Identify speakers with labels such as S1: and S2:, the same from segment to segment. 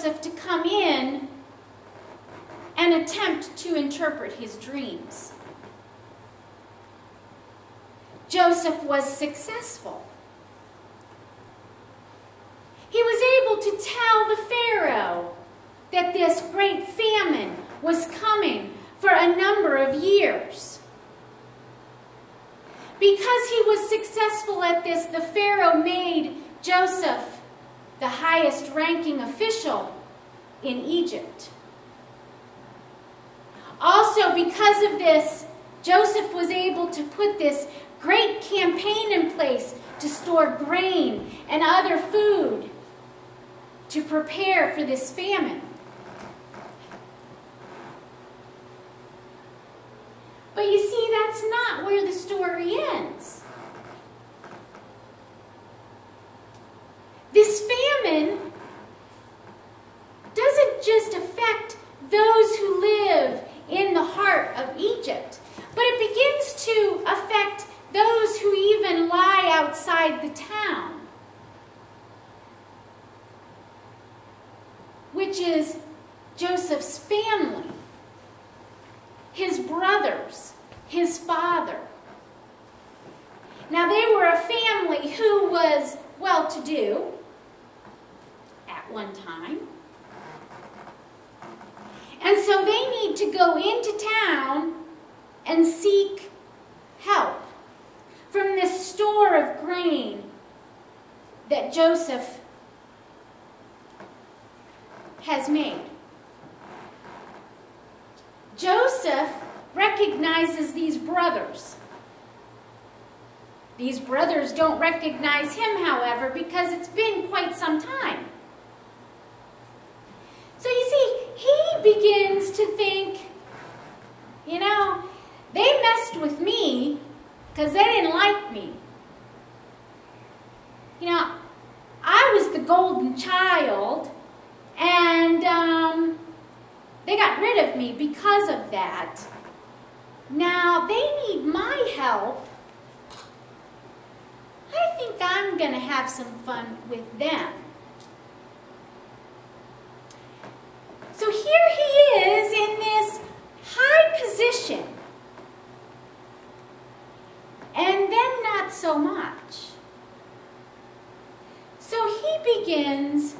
S1: Joseph to come in and attempt to interpret his dreams. Joseph was successful. He was able to tell the Pharaoh that this great famine was coming for a number of years. Because he was successful at this, the Pharaoh made Joseph the highest ranking official in Egypt. Also, because of this, Joseph was able to put this great campaign in place to store grain and other food to prepare for this famine. But you see, that's not where the story ends. This famine doesn't just affect those who live in the heart of Egypt, but it begins to affect those who even lie outside the town, which is Joseph's family, his brothers, his father. Now, they were a family who was well-to-do at one time. And so they need to go into town and seek help from this store of grain that Joseph has made. Joseph recognizes these brothers. These brothers don't recognize him, however, because it's been quite some time. So you see, he begins to think, you know, they messed with me because they didn't like me. You know, I was the golden child, and they got rid of me because of that. Now, they need my help. I think I'm going to have some fun with them. So here he is in this high position, and then not so much. So he begins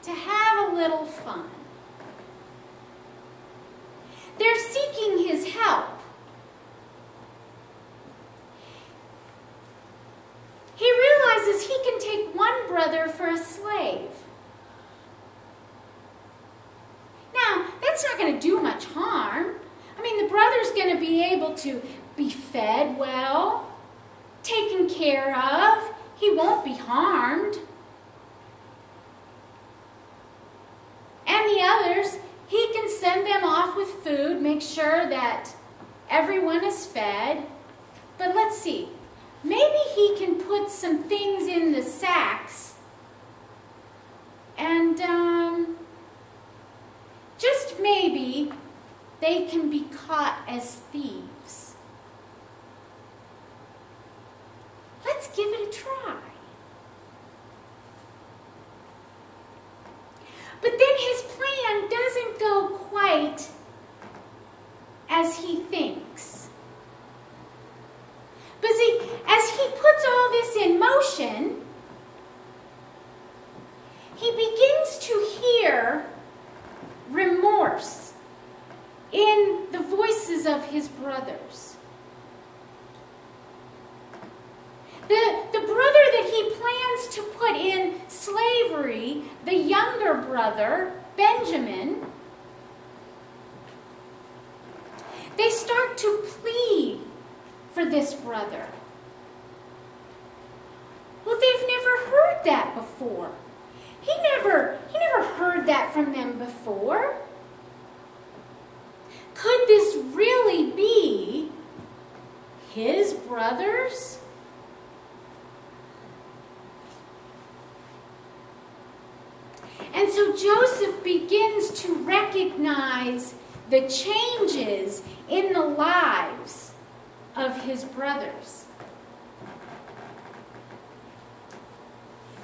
S1: to have a little fun. They're seeking his help. He realizes he can take one brother for a slave. Now, that's not going to do much harm. I mean, the brother's going to be able to be fed well, taken care of. He won't be harmed. And the others, he can send them off with food, make sure that everyone is fed. But let's see. Maybe he can put some things in the sacks and just maybe they can be caught as thieves. Let's give it a try. But then his plan doesn't go quite as he thinks. But see, as he puts all this in motion, he begins to hear remorse in the voices of his brothers. The brother that he plans to put in slavery, the younger brother, Benjamin, they start to plead for this brother. Well, they've never heard that before. He never heard that from them before. Could this really be his brothers? And so Joseph begins to recognize the changes in the lives of his brothers.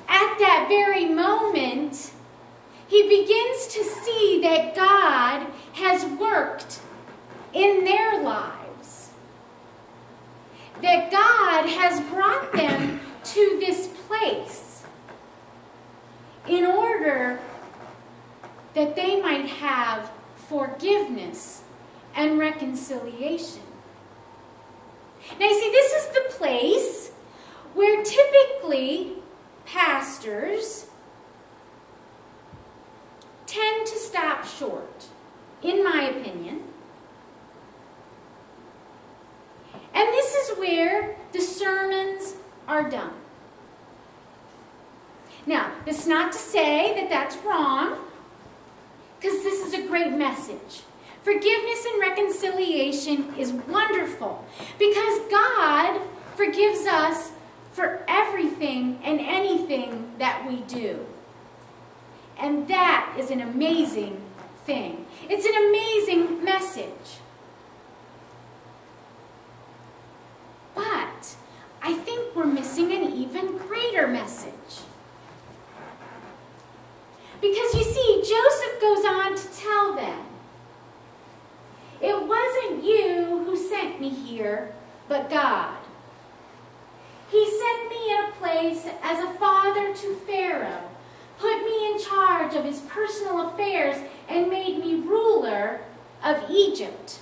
S1: At that very moment, he begins to see that God has worked in their lives. That God has brought them to this place in order that they might have forgiveness and reconciliation. Now you see, this is the place where typically pastors tend to stop short, in my opinion. And this is where the sermons are done. Now, this is not to say that that's wrong, because this is a great message. Forgiveness and reconciliation is wonderful, because God forgives us for everything and anything that we do. And that is an amazing thing. It's an amazing message. But I think we're missing an even greater message. Because you see, Joseph goes on to tell them, "It wasn't you who sent me here, but God. He sent me in a place as a father to Pharaoh, put me in charge of his personal affairs, and made me ruler of Egypt."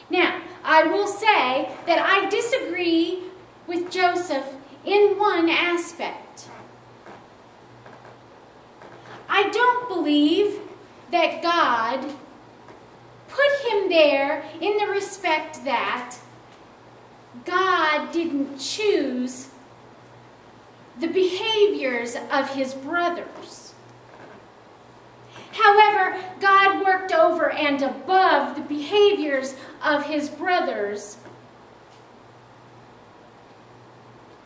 S1: Now, I will say that I disagree with Joseph in one aspect. I don't believe that God put him there in the respect that God didn't choose the behaviors of his brothers. However, God worked over and above the behaviors of his brothers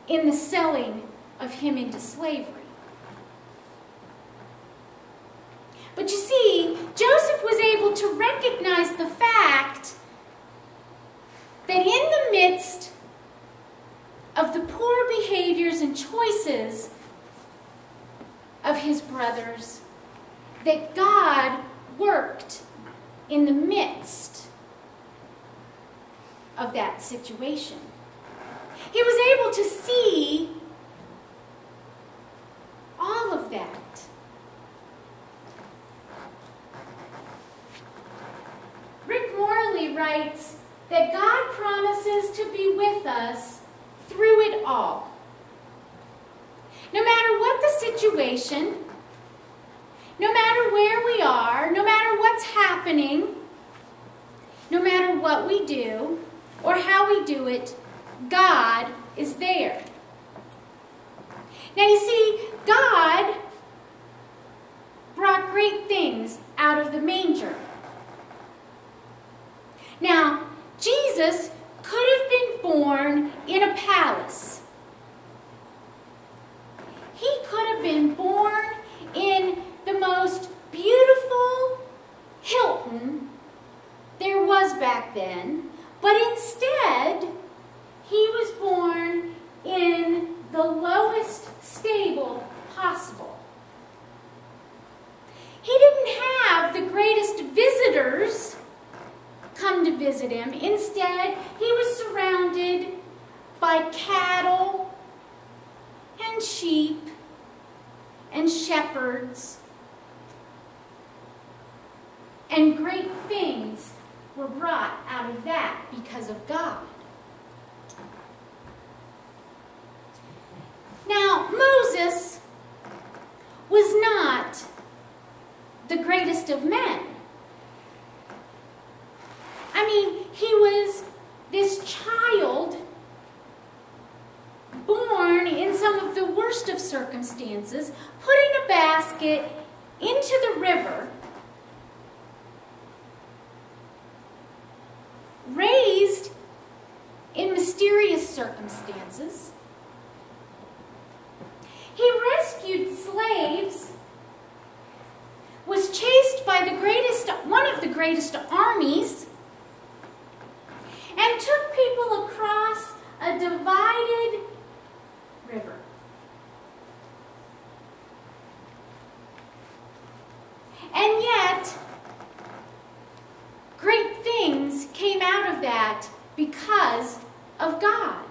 S1: in the selling of him into slavery. But you see, Joseph was able to recognize the fact that in the midst of the poor behaviors and choices of his brothers, that God worked in the midst of that situation. He was able to see all of that. Rick Morley writes that God promises to be with us through it all. No matter what the situation, no matter where we are, no matter what's happening, no matter what we do or how we do it, God is there. Now you see, God brought great things out of the manger. Now, Jesus could have been born in a palace. He could have been born in the most beautiful Hilton there was back then, but instead, he was born in the lowest stable possible. He didn't have the greatest visitors come to visit him. Instead, he was surrounded by cattle and sheep and shepherds, and great things were brought out of that because of God. Now, Moses was not the greatest of men. I mean, he was this child born in some of the worst of circumstances, put in a basket into the river, raised in mysterious circumstances. He rescued slaves, was chased by one of the greatest armies, and took people across a divided river. And yet, great things came out of that because of God.